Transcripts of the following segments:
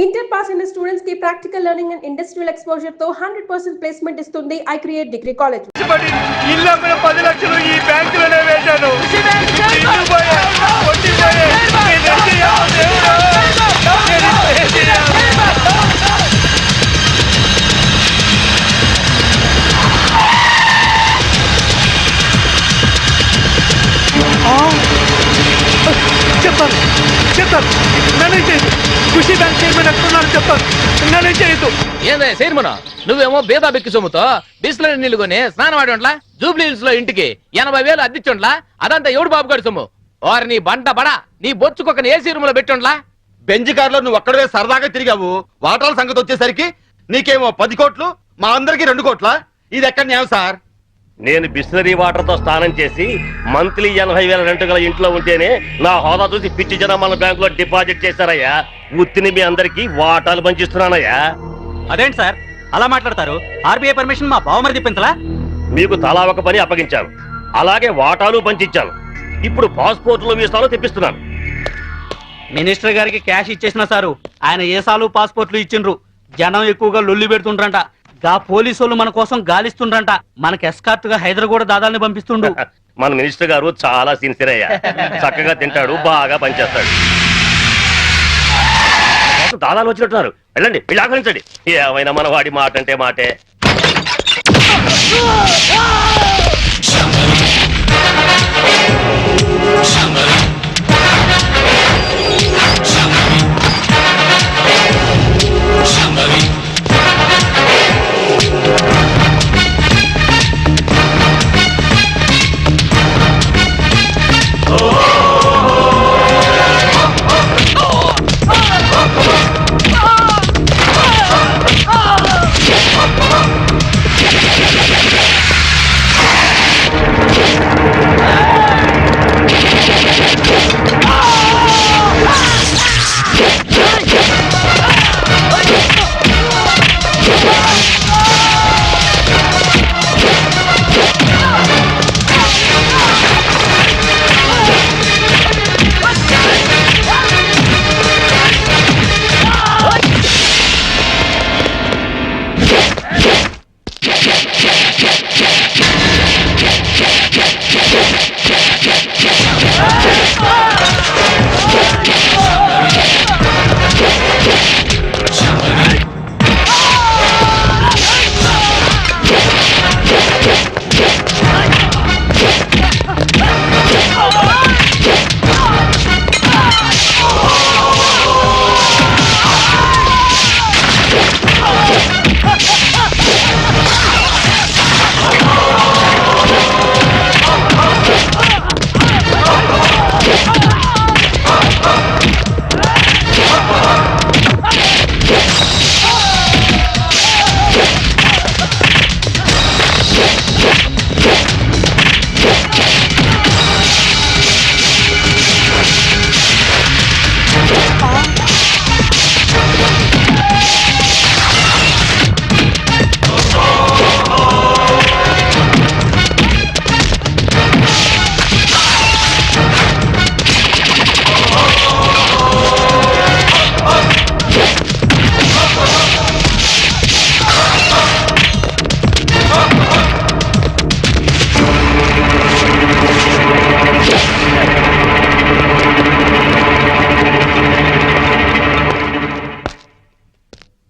Inter pass in the students की practical learning and industrial exposure तो 100% placement इस्तुंदी I create degree college. इल्ला मेरा 10 లక్షలు ఈ బ్యాంకులోనే వేశాను. ఇల్లు పోయే, కొట్టి పోయే, నేను ఎక్కయ్యాను దేవుడా. చెప్తాను నన్ను చేయదు. ఖుషి బ్యాంక్ చైర్మన్ ఎక్కడున్నాను చెప్తాను. నన్ను చేయదు. ఏందే చైర్మన్ నువ్వేమో బేదా బిక్కి సొమ్ముతో బిస్లరీ నీళ్లు కొని స్నానం ఆడి జూబ్లీ హిల్స్ లో ఇంటికి 80,000 అద్దిచ్చుండ్లా. అదంతా ఎవడు బాబు గారి సొమ్ము? వారు నీ బంట బడా నీ బొచ్చుకొక ఏసీ రూమ్ లో పెట్టుండ్లా. బెంజ్ కార్ లో నువ్వు ఒక్కడే సరదాగా తిరిగావు. వాటాల సంగతి వచ్చేసరికి నీకేమో 10 కోట్లు, మా అందరికి 2 కోట్ల. ఇది ఎక్కడ న్యాయం సార్? నేను బిస్లరీ వాటర్ తో స్నానం చేసి మంత్లీ 80,000 రెంట్ గల ఇంట్లో ఉంటేనే నా హోదా చూసి పిచ్చి జనం మన బ్యాంక్ లో డిపాజిట్ చేశారయ్యా. ఉత్తిని మీ అందరికి వాటాలు పంచిస్తున్నానయ్యా. అదేంటి సార్ అలా మాట్లాడతారు? ఆర్బీఐ పర్మిషన్ మా బావమరి తిప్పించలా? మీకు తలా ఒక పని అప్పగించాను, అలాగే వాటాలు పంచిచ్చాను. ఇప్పుడు పాస్పోర్ట్లు వీసాలు తెప్పిస్తున్నాను. మినిస్టర్ గారికి క్యాష్ ఇచ్చేసిన సారు ఆయన ఏసాలు పాస్పోర్ట్లు ఇచ్చిండ్రు. జనం ఎక్కువగా లొల్లి పెడుతుండ్రంట. గా పోలీసు మన కోసం గాలిస్తుండ్రంట. మనకి ఎస్కార్ట్ గా హైదరాబాద్ దాదాల్ని పంపిస్తుండ్రు. మన మినిస్టర్ గారు చాలా సిన్సియర్ అయ్యా. చక్కగా తింటాడు, బాగా పనిచేస్తాడు. దాదాలు వచ్చినట్టున్నారు, వెళ్ళండి, వెళ్ళి ఆహ్వానించండి. ఏమైనా మన వాడి మాట అంటే మాటే.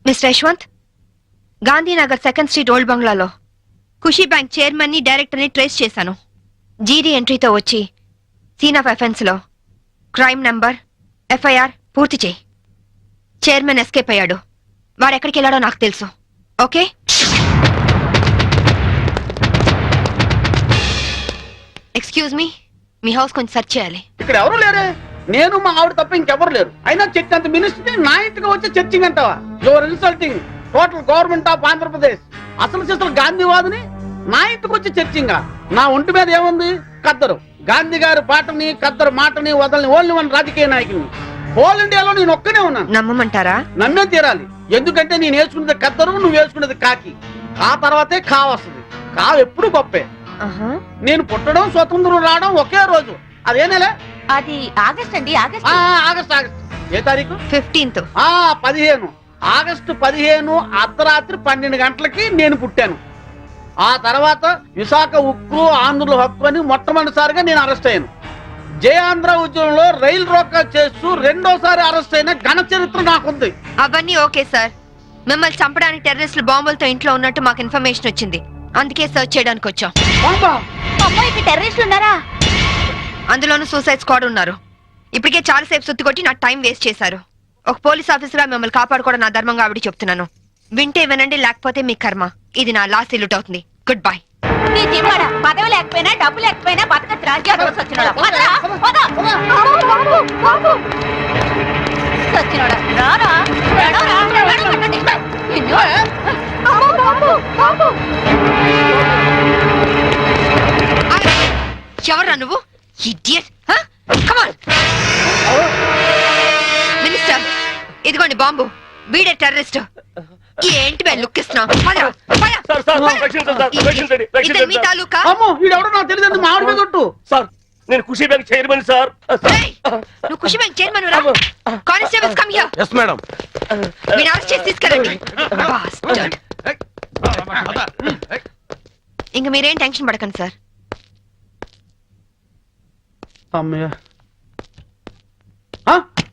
Mister Yashwant, Gandhinagar 2nd street old బంగ్లాలో ఖుషీ బ్యాంక్ చైర్మన్ ని డైరెక్టర్ ని ట్రేస్ చేశాను. జీడీ ఎంట్రీతో వచ్చి సీన్ ఆఫ్ అఫెన్స్ లో క్రైమ్ నంబర్ ఎఫ్ఐఆర్ పూర్తి చేయి. చైర్మన్ ఎస్కేప్ అయ్యాడు. వాడెక్కడికి వెళ్ళాడో నాకు తెలుసు. ఓకే? ఎక్స్క్యూజ్ మీ హౌస్ కొంచెం సెర్చ్ చేయాలి. ఇక్కడ ఎవరు లేరే. నేను మా ఆవిడ తప్ప ఇంకెవరు లేరు. అయినా చర్చ్ అంత మినిస్టర్ నా ఇంటికి వచ్చి చర్చింగ్ అంటావా? Your insulting total government of Andhra Pradesh. అసలు గాంధీవాదిని నా ఇంటికి వచ్చి చర్చింగ్. నా ఒంటి మీద ఏముంది? కద్దరు. గాంధీ గారి పాటని కద్దరు మాటని వదలని ఓన్లీ వన్ రాజకీయ నాయకుని. హోల్ ఇండియాలో నేను ఒక్కనే ఉన్నాను. నమ్మమంటారా? నమ్మే తీరాలి. ఎందుకంటే నేను వేసుకున్నది కద్దరు, నువ్వు వేసుకున్నది కాకి. ఆ తర్వాతే కా వస్తుంది. కా ఎప్పుడు గొప్పే. నేను పుట్టడం, స్వతంత్రం రావడం ఒకే రోజు. అదేనేలే? అది ఆగస్ట్ అండి. ఆగస్ట్. ఆగస్ట్. ఏ తారీఖు? 15th. 15 ఆగస్టు 15 అర్ధరాత్రి 12 గంటలకి నేను పుట్టాను. ఆ తర్వాత విశాఖ ఉక్కు ఆంధ్రుల హక్కు అని మొట్టమొదటిసారిగా నేను అరెస్ట్ అయ్యాను. జయాంధ్ర ఉద్యమంలో రైలు రోకా చేస్తూ రెండోసారి అరెస్ట్ అయిన ఘన చరిత్ర నాకుంది. అవన్నీ ఓకే సార్. మిమ్మల్ని చంపడానికి టెర్రరిస్టులు బాంబులతో ఇంట్లో ఉన్నట్టు మాకు ఇన్ఫర్మేషన్ వచ్చింది. అందుకే సర్చ్ చేయడానికి వచ్చాం. బాంబా? అమ్మాయికి టెర్రరిస్టులు ఉన్నారా? అందులోనూ సూసైడ్ స్క్వాడ్ ఉన్నారు. ఇప్పటికే చాలాసేపు సుత్తి కొట్టి నా టైం వేస్ట్ చేశారు. ఒక పోలీస్ ఆఫీసర్ గా మిమ్మల్ని కాపాడుకోవడం నా ధర్మంగా ఆవిడ చెప్తున్నాను. వింటే వినండి, లేకపోతే మీ కర్మ. ఇది నా లాస్ట్ ఇల్లుట్ అవుతుంది. Good bye. నీ జీవాడ పదవి లేకపోయినా డబ్బు లేకపోయినా బతకచ్చు రాజ్యాలు వచ్చినోడా రారా ఎవరా నువ్వు? ఇడియట్. కమ్ ఆన్ మినిస్టర్, ఇదిగోండి బాంబు. వీడే టెర్రరిస్ట్. ఏంటి బే లుక్ ఇస్తున్నావు? మీ తాలూకా? అమ్మో, వీడెవడో నాకు తెలియదు. మా ఆవిడ మీద ఒట్టు. సార్, నేను ఖుషీ బ్యాంక్ చైర్మన్ సార్. నువ్వు ఖుషి బ్యాంక్ చైర్మన్ రా? Constables come here. Yes madam. వీడిని అరెస్ట్ చేసి తీసుకెళ్ళండి. Bastard. ఇంక మీరేం టెన్షన్ పడకండి సార్. అమ్మయ్య,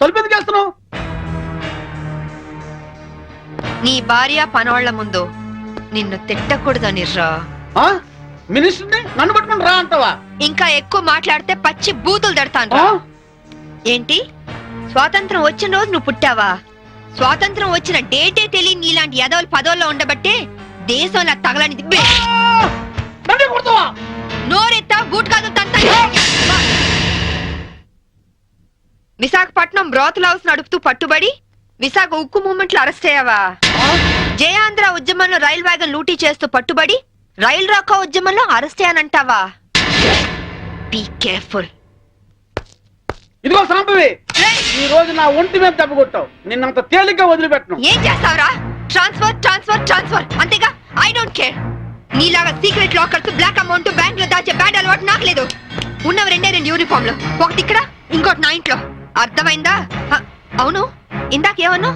తలుపు ఎందుకు వేస్తున్నావు? నీ భార్య పనోళ్ల ముందు నిన్ను తిట్టకూడదని రా. మినిస్టర్ని నన్ను పట్టుకుని రా అంటావా? ఇంకా ఎక్కువ మాట్లాడితే పచ్చి బూతులు దడతాను. ఏంటి, స్వాతంత్రం వచ్చిన రోజు నువ్వు పుట్టావా? స్వాతంత్రం వచ్చిన డేటే తెలియని నీలాంటి యదవులు పదవుల్లో ఉండబట్టే దేశంలో తగలనిది. నోరెత్తా బూట్ కాదు తంత. విశాఖపట్నం బ్రోతల్ హౌస్ నడుపుతూ పట్టుబడి విశాఖ ఉక్కు మూవ్మెంట్ లో అరెస్ట్ అయ్యావా? జయాంధ్ర ఉద్యమంలో రైల్ వ్యాగన్ లూటీ చేస్తూ పట్టుబడి రైల్ రాకా ఉద్యమంలో అరెస్ట్ అయ్యానంటావా? Be careful. ఇదిగో సాంబవి, ఈ రోజు నా ఒంటి మీద దెబ్బ కొట్టావు. నిన్నంత తేలిగ్గా వదిలిపెట్టను. ఏం చేస్తావురా? ట్రాన్స్ఫర్ ట్రాన్స్ఫర్ ట్రాన్స్ఫర్ అంతేగా. I don't care. నీలాగా secret lockers, black amount bank లో దాచే బ్యాడ్ అలవాటు నాకు లేదు. ఉన్నవి 2 యూనిఫామ్లు, ఒకటి ఇక్కడ ఇంకోటి నా ఇంట్లో. అర్థమైందా? అవును, ఇందాకేమన్నా?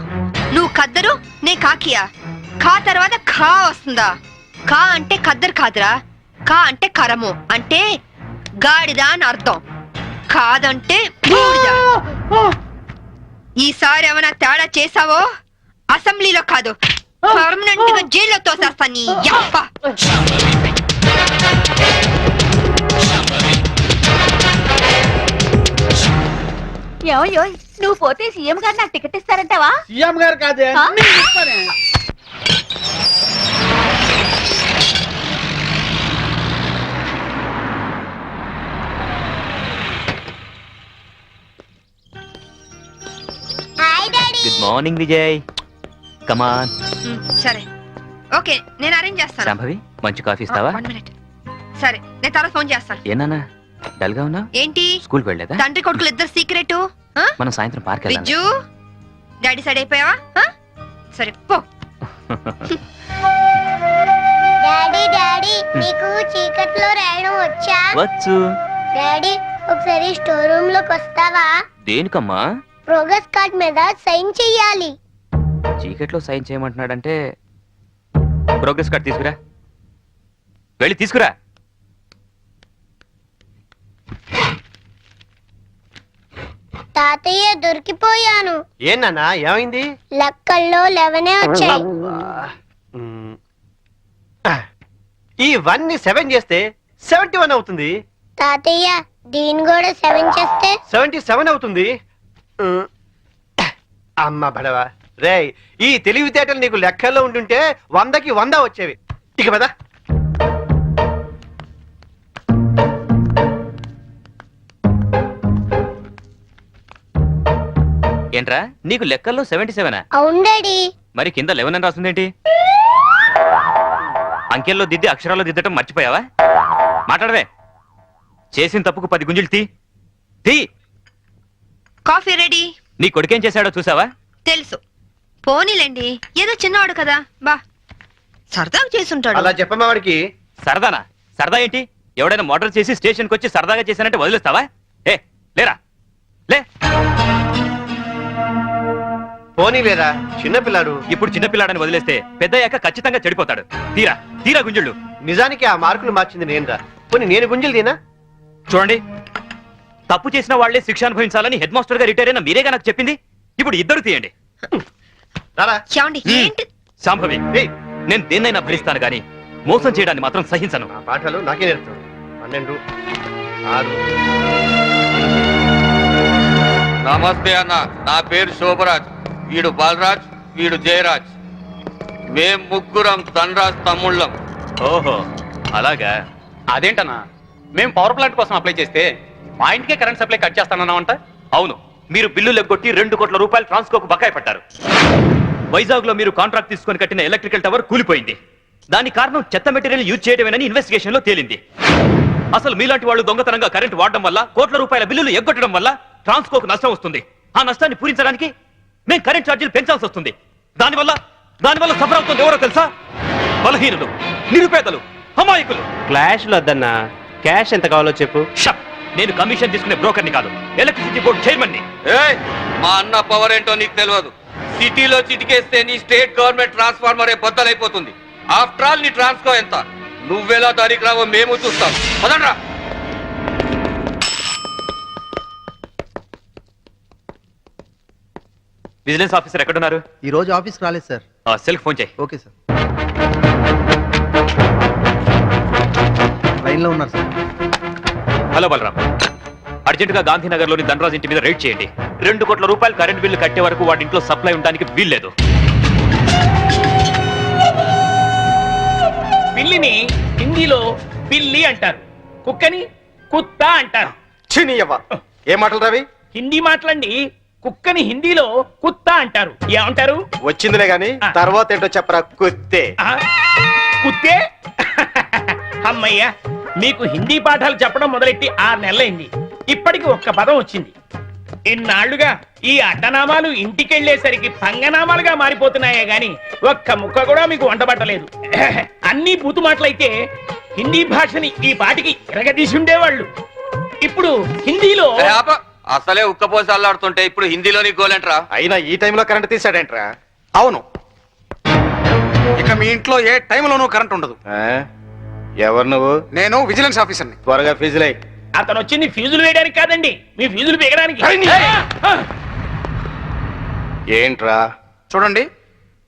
నువ్వు కద్దరు, నే కాకియా? ఖా తర్వాత ఖా వస్తుందా? ఖా అంటే కద్దరు కాదురా. ఖా అంటే కరము, అంటే గాడిద అని అర్థం. కాదంటే బూడిద. ఈసారి ఏమైనా తేడా చేసావో అసెంబ్లీలో కాదు, పర్మనెంట్ గా జైల్లో తోసేస్తా నీ యప్ప. ఏమయ్యో, నువ్వు పోతే సీఎం గారు నాకు టికెట్ ఇస్తారంటావా? సీఎం గారు కాదే, నేను ఇస్తానే. Good morning Vijay. కమాన్. సరే, ఓకే, నేను అరేంజ్ చేస్తాను. శాంభవి, మంచి కాఫీ ఇస్తావా? 1 minute. సరే, నేను తర్వాత ఫోన్ చేస్తాను. ఏనా డల్ గా ఉన్నా? ఏంటి, స్కూల్ వెళ్ళలేదా? తండ్రి కొడుకులు ఇద్దరు సీక్రెట్. మనం సాయంత్రం పార్క్ వెళ్దాం. విజ్జు, డాడీ సైడ్ అయిపోయావా? సరే పో. డాడీ డాడీ, నీకు చీకట్లో రాయడం వచ్చా? వచ్చు. డాడీ, ఒకసారి స్టోర్ రూమ్ లోకి వస్తావా? దేనికమ్మా? ప్రోగ్రెస్ కార్డ్ మీద సైన్ చెయ్యాలి. చీకట్లో సైన్ చేయమంటున్నాడంటే ప్రోగ్రెస్ కార్డ్ తీసుకురా. వెళ్ళి తీసుకురా. తాతయ్య, దొరికిపోయాను. ఏనా ఏమైంది? లెక్కల్లో 11 వచ్చాయి. ఇవన్నీ 7 చేస్తే 71 అవుతుంది. తాతయ్య, దీని కూడా 7 చేస్తే 77 అవుతుంది. అమ్మ బడవా రే, ఈ తెలివితేటలు నీకు లెక్కల్లో ఉంటుంటే 100కి 100 వచ్చేవి. ఇక పద. ఏంట్రా, నీకు లెక్కల్లో 77? అవును డాడీ. మరి కింద 11 అని రాస్తుందేంటి? అంకెల్లో దిద్ది అక్షరాల్లో దిద్దటం మర్చిపోయావా? మాట్లాడవే. చేసిన తప్పుకు 10 గుంజులు తీ. Coffee ready. నీ కొడుకేం చేశాడో చూసావా? తెలుసు. పోనీలేండి, ఏదో చిన్నవాడు కదా, బా సరదాగా చేసుంటాడు. అలా చెప్పమ్మా వాడికి. సరదానా? సరదా ఏంటి? ఎవడైనా మోటార్ చేసి స్టేషన్కి వచ్చి సరదాగా చేశానంటే వదిలేస్తావా? ఏ లేరా, లే. పోనీ లేదా చిన్నపిల్లాడు. ఇప్పుడు చిన్నపిల్లాడని వదిలేస్తే పెద్దయ్యాక ఖచ్చితంగా చెడిపోతాడు. తీరా తీరా గుంజుళ్ళు. నిజానికి ఆ మార్కులు మార్చింది నేనురా. పోనీ నేను గుంజలు తీనా? చూడండి, తప్పు చేసిన వాళ్లే శిక్ష అనుభవించాలని హెడ్ మాస్టర్ గా రిటైర్ అయిన మీరేగా నాకు చెప్పింది. ఇప్పుడు ఇద్దరు తీయండి. రారా. ఏమండి ఏంటి? శాంభవి, నేను దేన్నైనా భరిస్తాను గాని మోసం చేయడాన్ని మాత్రం సహించను. ఆ పాఠాలు నాకే నేర్పుతాను. 12, 6. నమస్తే అన్న, నా పేరు శోభరాజ్, వీడు బాలరాజ్, వీడు జయరాజ్. మేం ముగ్గురం ధనరాజ్ తమ్ముళ్ళం. ఓహో అలాగా. అదేంటన్నా, మేము పవర్ ప్లాంట్ కోసం అప్లై చేస్తే మా ఇంటికే కరెంట్ సప్లై కట్ చేస్తానన్నామంట. అవును, మీరు బిల్లు లెగ్గొట్టి 2 కోట్ల రూపాయలు ట్రాన్స్కోకు బకాయి పట్టారు. వైజాగ్ లో మీరు కాంట్రాక్ట్ తీసుకొని కట్టిన ఎలక్ట్రికల్ టవర్ కూలిపోయింది. దాని కారణం చెత్త మెటీరియల్ యూజ్ చేయడమేనని ఇన్వెస్టిగేషన్ లో తేలింది. అసలు మీలాంటి వాళ్ళు దొంగతనంగా కరెంట్ వాడడం వల్ల, కోట్ల రూపాయల బిల్లులు ఎగ్గొట్టడం వల్ల ట్రాన్స్కోకు నష్టం వస్తుంది. ఆ నష్టాన్ని పూరించడానికి మేము కరెంట్ ఛార్జీలు పెంచాల్సి వస్తుంది. దానివల్ల సఫర్ అవుతుంది ఎవరో తెలుసా? బలహీనులు, నిరుపేదలు, అమాయకులు. క్లాష్లు వద్దన్నా, క్యాష్ ఎంత కావాలో చెప్పు. షప్. నేను కమిషన్ తీసుకునే బ్రోకర్ని కాదు, ఎలక్ట్రిసిటీ బోర్డు చైర్మన్ ని. మా అన్న పవర్ ఏంటో నీకు తెలియదు. సిటీలో చిటికేస్తే నీ స్టేట్ గవర్నమెంట్ ట్రాన్స్ఫార్మరే బద్దలైపోతుంది. ఆఫ్టర్ ఆల్ నీ ట్రాన్స్కో ఎంత? నువ్వెలా దారికి రావో మేము చూస్తాం. పదండ్రా. విజిలెన్స్ ఆఫీసర్ ఎక్కడున్నారు? ఈ రోజు ఆఫీస్కి రాలేదు సార్. సెల్కి ఫోన్ చేయి. Okay sir. లైన్లో ఉన్నారు సార్. హలో బలరాం, అర్జెంటుగా గాంధీనగర్ లోని ధనరాజ్ ఇంటి మీద రైడ్ చేయండి. 2 కోట్ల రూపాయలు కరెంట్ బిల్లు కట్టే వరకు వాడి ఇంట్లో సప్లై ఉండడానికి వీల్లేదు. పిల్లిని హిందీలో పిల్లి అంటారు, కుక్కని కుత్త అంటారు. ఏ మాటలు రవి? హిందీ మాటలండి. కుక్కని హిందీలో కుత్త అంటారు. ఏమంటారు? వచ్చిందిలే గాని తర్వాత ఏంటో చెప్పరా. కుత్తే. కుత్తే. అమ్మయ్యా, మీకు హిందీ పాఠాలు చెప్పడం మొదలెట్టి 6 నెలలైంది. ఇప్పటికి ఒక్క పదం వచ్చింది. ఇన్నాళ్లుగా ఈ అడ్డనామాలు ఇంటికెళ్లేసరికి పంగనామాలుగా మారిపోతున్నాయే గాని ఒక్క ముక్క కూడా మీకు వంటబట్టలేదు. అన్ని బూతు మాటలైతే హిందీ భాషని ఈ పాటికి ఎరగదీసి ఉండేవాళ్ళు. ఇప్పుడు హిందీలో అసలే ఉక్కపోసి అల్లాడుతుంటే ఇప్పుడు హిందీలోని గోలేంట్రా. అయినా ఈ టైంలో కరెంట్ తీసాడేంట్రా? అవును, ఇక మీ ఇంట్లో ఏ టైంలోనూ కరెంట్ ఉండదు. ఎవరు నువ్వు? నేను విజిలెన్స్ ఆఫీసర్ని. త్వరగా ఫీజులై. అతను వచ్చింది ఫీజులు వేయడానికి కాదండి, మీ ఫీజులు పెగడానికి. ఏంట్రా? చూడండి,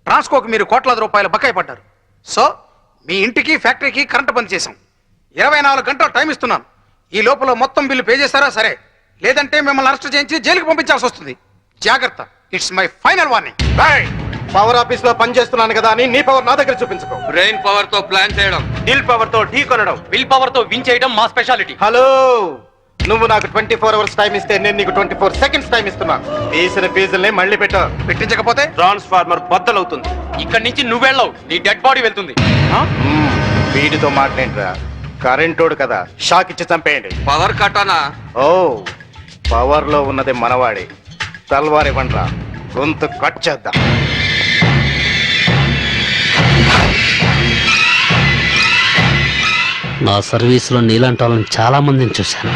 ట్రాన్స్కోకి మీరు కోట్లాది రూపాయలు బకాయి పడ్డారు. సో మీ ఇంటికి ఫ్యాక్టరీకి కరెంట్ బంద్ చేశాం. 24 గంటలు టైం ఇస్తున్నాను. ఈ లోపల మొత్తం బిల్లు పే చేస్తారా సరే, లేదంటే మిమ్మల్ని అరెస్ట్ చేయించి జైలుకి పంపించాల్సి వస్తుంది. జాగ్రత్త. It's my final warning. Power office లో పని చేస్తున్నాను కదా అని నీ పవర్ నా దగ్గర చూపించుకో. బ్రెయిన్ పవర్ తో ప్లాన్ చేయడం, దిల్ పవర్ తో ఢీ కొనడం, విల్ పవర్ తో విన్ చేయడం మా స్పెషాలిటీ. హలో, నువ్వు నాకు 24 అవర్స్ టైం ఇస్తే నేను నీకు 24 సెకండ్స్ టైం ఇస్తున్నా. తీసిన ఫీజుల్ని మళ్ళీ పెట్టించకపోతే ట్రాన్స్ఫార్మర్ బద్దలవుతుంది. ఇక్కడి నుంచి నువ్వెళ్ళవు, నీ డెడ్ బాడీ వెళ్తుంది. వీడితో మాట్లాడరా, కరెంటోడు కదా, షాక్ ఇచ్చి చంపేయండి. పవర్ కట్టనా? ఓ, పవర్ లో ఉన్నది మనవాడి. తల్వారి వండ్రా, గొంతు కట్ చేద్దాం. నా సర్వీసులో నీలాంటి వాళ్ళని చాలా మందిని చూశాను.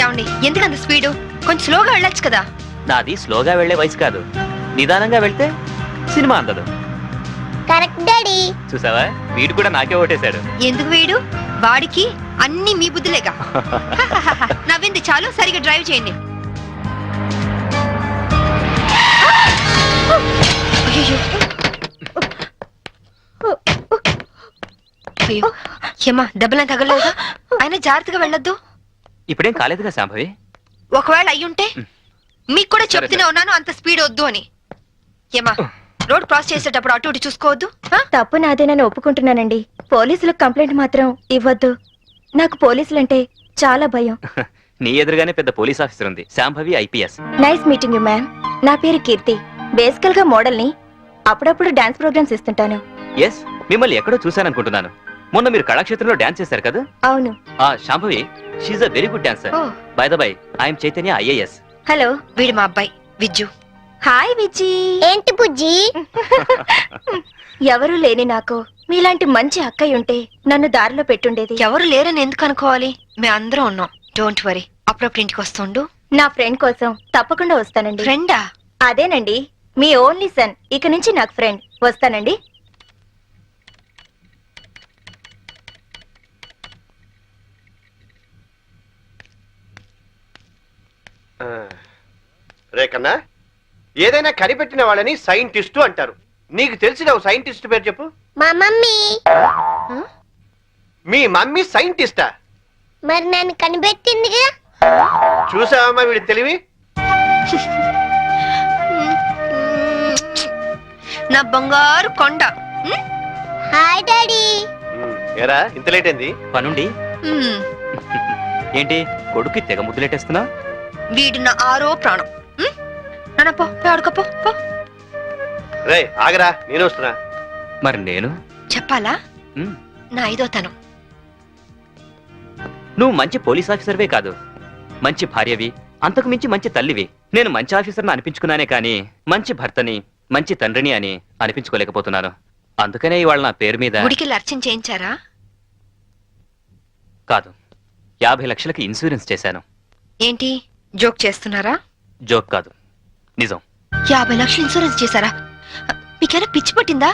ఏమండి, ఎందుకు అంత స్పీడు? కొంచెం స్లోగా వెళ్ళొచ్చు కదా. నాది స్లోగా వెళ్లే వయసు కాదు, నిదానంగా వెళ్తే సినిమా అందదు. Correct daddy. చూసావా, వీడు కూడా నాకే ఓటేశాడు. ఎందుకు వీడు? వాడికి అన్ని మీ బుద్ధులేగా. నవ్వింది చాలు, సరిగా డ్రైవ్ చేయండి. అయ్యో, ఏమా దెబ్బలా తగలలేదా? అయినా జాగ్రత్తగా వెళ్ళొద్దు. ఇప్పుడేం కాలేదుగా శాంభవి. ఒకవేళ అయ్యుంటే మీకు కూడా చెప్తూనే ఉన్నాను అంత స్పీడ్ వద్దు అని. ఏమా, రోడ్ క్రాస్ చేసేటప్పుడు అటు ఇటు చూసుకోవద్దు. తప్పు నాదేనని ఒప్పుకుంటున్నానండి. పోలీసులకు కంప్లైంట్ మాత్రం ఇవ్వద్దు. నాకు పోలీసులంటే చాలా భయం. నీ ఎదురుగానే పెద్ద పోలీస్ ఆఫీసర్ ఉంది, Shambhavi IPS. Nice meeting you ma'am. నా పేరు కీర్తి. బేసికల్ గా మోడల్ ని. అప్పుడప్పుడు డాన్స్ ప్రోగ్రామ్స్ ఇస్తుంటాను. ఎస్, మిమ్మల్ని ఎక్కడో చూశాననుకుంటున్నాను. మొన్న మీరు కళాక్షేత్రంలో డాన్స్ చేశారు కదా? అవును. Shambhavi, she's a very good dancer. By the by, I'm Chaitanya, IAS. Hello, వీడు మా అబ్బాయి విజ్జు. హాయ్ విజ్జి. ఏంటి బుజ్జి? ఎవరు లేని నాకు మీలాంటి మంచి అక్కయ్య ఉంటే నన్ను దారిలో పెట్టుండేది. ఎవరు లేరని ఎందుకు అనుకోవాలి? మేము అందరం ఉన్నాం. Don't worry. అప్పుడప్పుడు ఇంటికి వస్తుండు. నా ఫ్రెండ్ కోసం తప్పకుండా వస్తానండి. ఫ్రెండా? అదేనండి, మీ ఓన్లీ సన్. ఇక నుంచి నాకు ఫ్రెండ్. వస్తానండి. రేకన్నా, ఏదైనా కనిపెట్టిన వాళ్ళని సైంటిస్టు అంటారు. నీకు తెలిసిన ఓ సైంటిస్ట్ పేరు చెప్పు. మా మమ్మీ. మీ మమ్మీ సైంటిస్టా? మరి నన్ను కనిపెట్టిందిగా. చూసావమ్మా వీడి తెలివి. నా బంగారు కొండ. Hi daddy. ఏరా ఇంత లేట్ అయింది? పనుండి ఏంటి కొడుకు తెగ ముద్దులెట్టేస్తున్నా? వీడు నా ఆరో ప్రాణం. నాన్న పో, ఆడుకోపో. రే ఆగరా, నేను వస్తున్నా. మరి నేను చెప్పాలా? ఉమ్, నా ఐదో తనం. నువ్వు మంచి పోలీస్ ఆఫీసర్వే కాదు, మంచి భార్యవి, అంతకు మించి మంచి తల్లివి. నేను మంచి ఆఫీసర్ని అనిపించుకున్నానే కానీ మంచి భర్తని, మంచి తండ్రిని అని అనిపించుకోలేకపోతున్నాను. అందుకనే ఇవాళ నా పేరు మీద గుడికి అర్చన చేయించారా? కాదు, 50 లక్షలకి ఇన్సూరెన్స్ చేశాను. ఏంటి జోక్ చేస్తున్నారా? జోక్ కాదు, నిజం. 50 లక్షలు ఇన్సూరెన్స్ చేశారా? మీకేనా పిచ్చి పట్టిందా?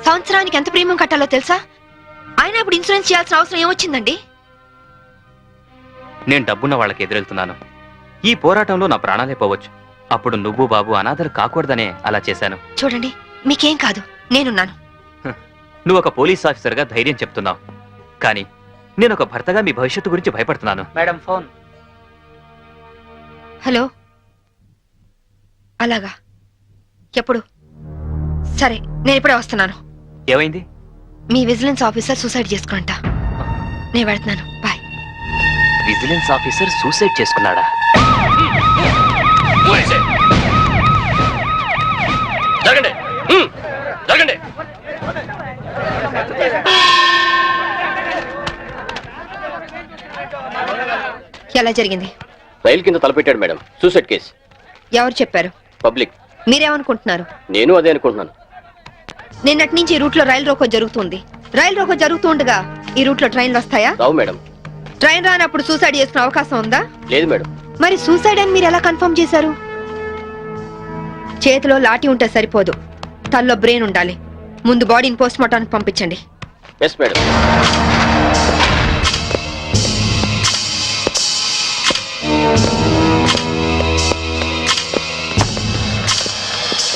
సంవత్సరానికి ఎంత ప్రీమియం కట్టాలో తెలుసా? ఆయన ఇప్పుడు ఇన్సూరెన్స్ చేయాల్సిన అవసరం ఏమొచ్చిందండి? నేను డబ్బున్న వాళ్ళకి ఎదురెళ్తున్నాను. ఈ పోరాటంలో నా ప్రాణాలే పోవచ్చు. అప్పుడు నువ్వు బాబు అనాథలు కాకూడదనే అలా చేశాను. చూడండి, మీకేం కాదు, నేనున్నాను. నువ్వు ఒక పోలీస్ ఆఫీసర్గా ధైర్యం చెప్తున్నావు, కానీ నేను ఒక భర్తగా మీ భవిష్యత్తు గురించి భయపడుతున్నాను. Madam phone. హలో, అలాగా? ఎప్పుడు? సరే, నేను ఇప్పుడే వస్తున్నాను. ఏమైంది? మీ విజిలెన్స్ ఆఫీసర్ సూసైడ్ చేసుకుంటా. నేను వెళ్తున్నాను. బాయ్. విజిలెన్స్ ఆఫీసర్ సూసైడ్ చేసుకున్నాడా? జరగండి, జరగండి. ఎలా జరిగింది? రైలు కింద తలపెట్టాడు మేడం. Suicide case. ఎవరు చెప్పారు? పబ్లిక్. మీరేమనుకుంటున్నారు? నేను అదే అనుకుంటున్నాను. నిన్నటి నుంచి ఈ రూట్ లో రైలు రోకో జరుగుతుంది. రైలు రోకో జరుగుతూ ఉండగా ఈ రూట్ లో ట్రైన్లు వస్తాయా? రావు మేడం. ట్రైన్ రానప్పుడు సూసైడ్ చేసుకునే అవకాశం ఉందా? లేదు మేడం. మరి సూసైడ్ అని మీరు ఎలా కన్ఫర్మ్ చేశారు? చేతిలో లాఠీ ఉంటే సరిపోదు, తల్లో బ్రెయిన్ ఉండాలి. ముందు బాడీని పోస్ట్ మార్టానికి పంపించండి. Yes madam.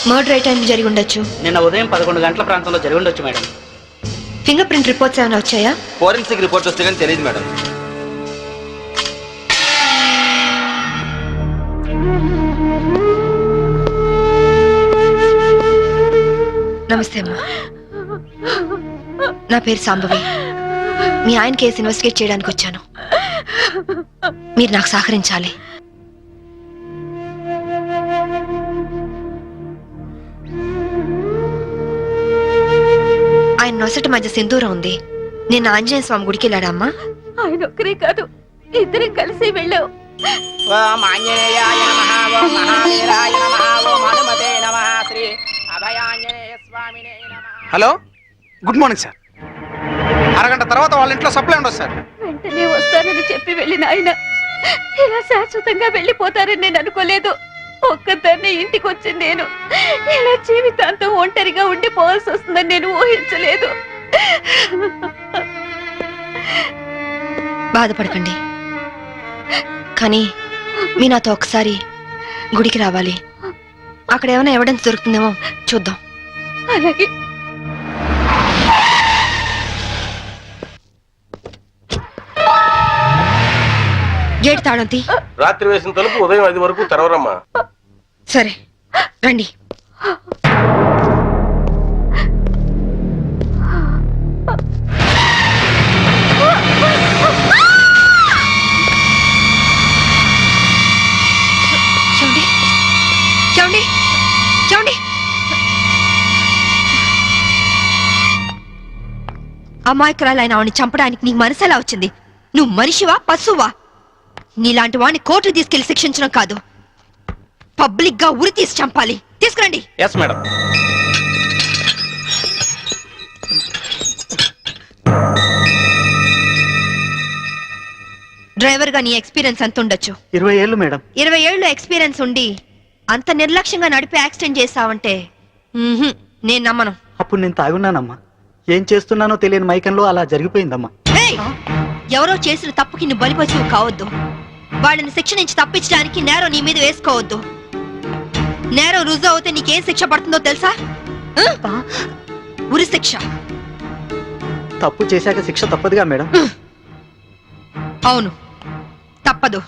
మర్డర్ ఏ టైం జరిగి ఉండొచ్చు? నిన్న ఉదయం 11 గంటల ప్రాంతంలో జరిగి ఉండొచ్చు మేడం. ఫింగర్ ప్రింట్ రిపోర్ట్స్ ఏమైనా వచ్చాయా? ఫోరెన్సిక్ రిపోర్ట్ వస్తే కానీ తెలియదు మేడం. నమస్తే అమ్మా, నా పేరు సాంబవి. మీ ఆయన కేసు ఇన్వెస్టిగేట్ చేయడానికి వచ్చాను. మీరు నాకు సహకరించాలి. ఆయన నొసటి మధ్య సింధూరం ఉంది. నేను ఆంజనేయ స్వామి గుడికి వెళ్ళాడమ్మా. ఆయన ఒక్కరే కాదు, ఇద్దరం కలిసి వెళ్ళాం. ఓం ఆంజనేయాయ నమః, ఓం మహావీరాయ నమః, ఓం హనుమతే నమః, శ్రీ అభయాంజనేయ స్వామినే నమః. Hello, good morning sir. అరగంట తర్వాత వాళ్ళ ఇంట్లో సప్లై ఉండదు సార్. వెంటనే వస్తానని చెప్పి వెళ్ళిన ఆయన ఇలా శాశ్వతంగా వెళ్ళిపోతారని నేను అనుకోలేదు. ఒక్కదాన్ని ఇంటికి వచ్చింది నేను ఇలా జీవితాంతం ఒంటరిగా ఉండిపోవాల్సి వస్తుందని నేను ఊహించలేదు. బాధపడకండి, కానీ మీ నాతో ఒకసారి గుడికి రావాలి. అక్కడ ఏమైనా ఎవిడెన్స్ దొరుకుతుందేమో చూద్దాం. అలాగే. గేట్ తాళం తీ. రాత్రి వేసిన తలుపు ఉదయం 5 వరకు తెరవరమ్మా. సరే రండి. చూడండి చూడండి చూడండి, అమాయకురాలైన ఆవిని చంపడానికి నీకు మనసు ఎలా వచ్చింది? నువ్వు మనిషివా పశువా? నీలాంటి వాడిని కోర్టుకు తీసుకెళ్లి శిక్షించడం కాదు, పబ్లిక్ గా ఉరి తీసి చంపాలి. తీసుకురండి. Yes madam. డ్రైవర్ గా నీ ఎక్స్పీరియన్స్ ఎంత ఉండొచ్చు? 20 ఏళ్ళు మేడం. 20 ఏళ్ళు ఎక్స్పీరియన్స్ ఉండి అంత నిర్లక్ష్యంగా నడిపి యాక్సిడెంట్ చేసావంటే నేను నమ్మను. అప్పుడు నేను తాగున్నానమ్మా. ఏం చేస్తున్నానో తెలియని మైకంలో అలా జరిగిపోయిందమ్మా. ఏయ్! ఎవరో చేసిన తప్పుకి నువ్వు బలిపశువు కావద్దు. వాళ్ళని శిక్ష నుంచి తప్పించడానికి నేరం నీ మీద వేసుకోవద్దు. నేరం రుజువు అవుతే నీకేం శిక్ష పడుతుందో తెలుసా? ఉరి శిక్ష. తప్పు చేశాక శిక్ష తప్పదుగా మేడం. అవును, తప్పదు.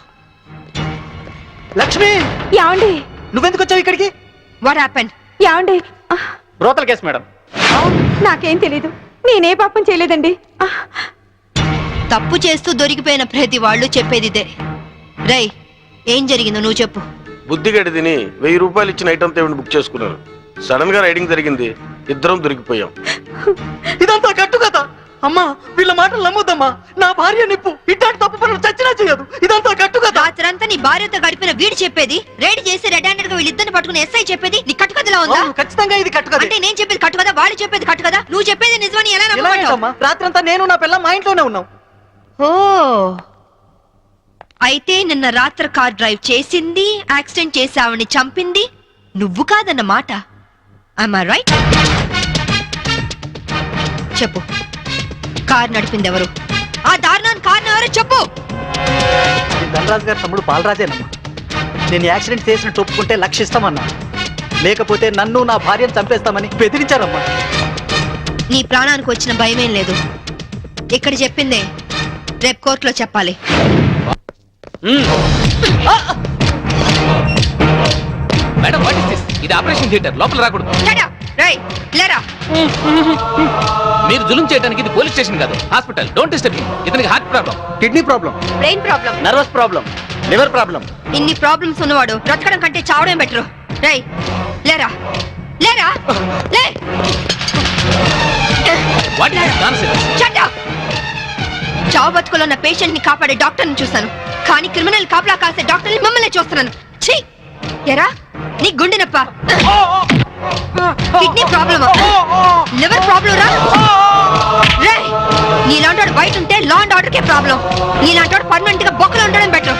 లక్ష్మి, యాండి నువ్వెందుకు వచ్చావు ఇక్కడికి? What happened? యాండి బ్రోతల్ కేసు మేడం. నాకేం తెలీదు, నేనే పాపం చేయలేదండి. తప్పు చేస్తూ దొరికిపోయిన ప్రతి వాళ్ళు చెప్పేది ఇదే. రై, ఏం జరిగిందో నువ్వు చెప్పు. బుద్ధిగడి తిని 1000 రూపాయలు ఇచ్చిన ఐటమ్ తేవిని బుక్ చేసుకున్నాను. సడన్ గా రైడింగ్ జరిగింది, ఇద్దరం దొరికిపోయాం. ఇదంతా కట్టు కదా అమ్మా. వీళ్ళ మాటలు నమ్మొద్దమ్మా. నా భార్య నిప్పు ఇట్లాంటి తప్పు పనులు చచ్చినా చేయదు. ఇదంతా కట్టు కదా. రాత్రంతా నీ భార్యతో గడిపిన వీడు చెప్పేది, రైడ్ చేసి రెడ్ హ్యాండెడ్ గా వీళ్ళిద్దరిని పట్టుకుని ఎస్ఐ చెప్పేది నీ కట్టుకథలా ఉందా? ఖచ్చితంగా ఇది కట్టు కదా. అంటే నేను చెప్పేది కట్టు కదా, వాళ్ళు చెప్పేది కట్టు కదా. నువ్వు చెప్పేది నిజమని ఎలా నమ్మమంటావు? రాత్రంతా నేను నా పిల్ల మా ఇంట్లోనే ఉన్నాం. ఓ, అయితే నిన్న రాత్రి కార్ డ్రైవ్ చేసింది, యాక్సిడెంట్ చేసావని చంపింది నువ్వు కాదన్న మాట. I'm right? చెప్పు, కార్ నడిపింది ఎవరు? ఆ దారుణాన్ని కారణం ఎవరు చెప్పు. ధనరాజు గారి తమ్ముడు బాలరాజేనమ్మా. నేను యాక్సిడెంట్ చేసినట్టు ఒప్పుకుంటే లక్షిస్తామన్నా, లేకపోతే నన్ను నా భార్యను చంపేస్తామని బెదిరించారమ్మా. నీ ప్రాణానికి వచ్చిన భయమేం లేదు. ఇక్కడ చెప్పిందే రేపు కోర్టులో చెప్పాలి. Madam, what is this? ఇది ఆపరేషన్ థియేటర్, లోపల రాకూడదు. Shut up! రేయ్, లేరా. మీరు జులుం చేయడానికి ఇది పోలీస్ స్టేషన్ కాదు, హాస్పిటల్. Don't disturb. ఇతనికి heart problem, kidney problem, brain problem, nervous problem, liver problem. ఇన్ని ప్రాబ్లమ్స్ ఉన్నవాడు బ్రతకడం కంటే చావడం బెటరు. రేయ్, లేరా, లేరా, లే. What is this nonsense? Shut up! చావు బతుకులో ఉన్న పేషెంట్ ని కాపాడే డాక్టర్ ని చూశాను, కానీ క్రిమినల్ కాపలా కాసే డాక్టర్ ని మిమ్మల్ని చూస్తున్నాను. ఛీ! ఎరా, నీ గుండె నొప్ప, కిడ్నీ ప్రాబ్లమ్, లివర్ ప్రాబ్లం రా. రేయ్, నీలాంటి బయట ఉంటే law and order K problem. నీలాంటి పర్మనెంట్ గా బొక్కలు ఉండడం బెటర్.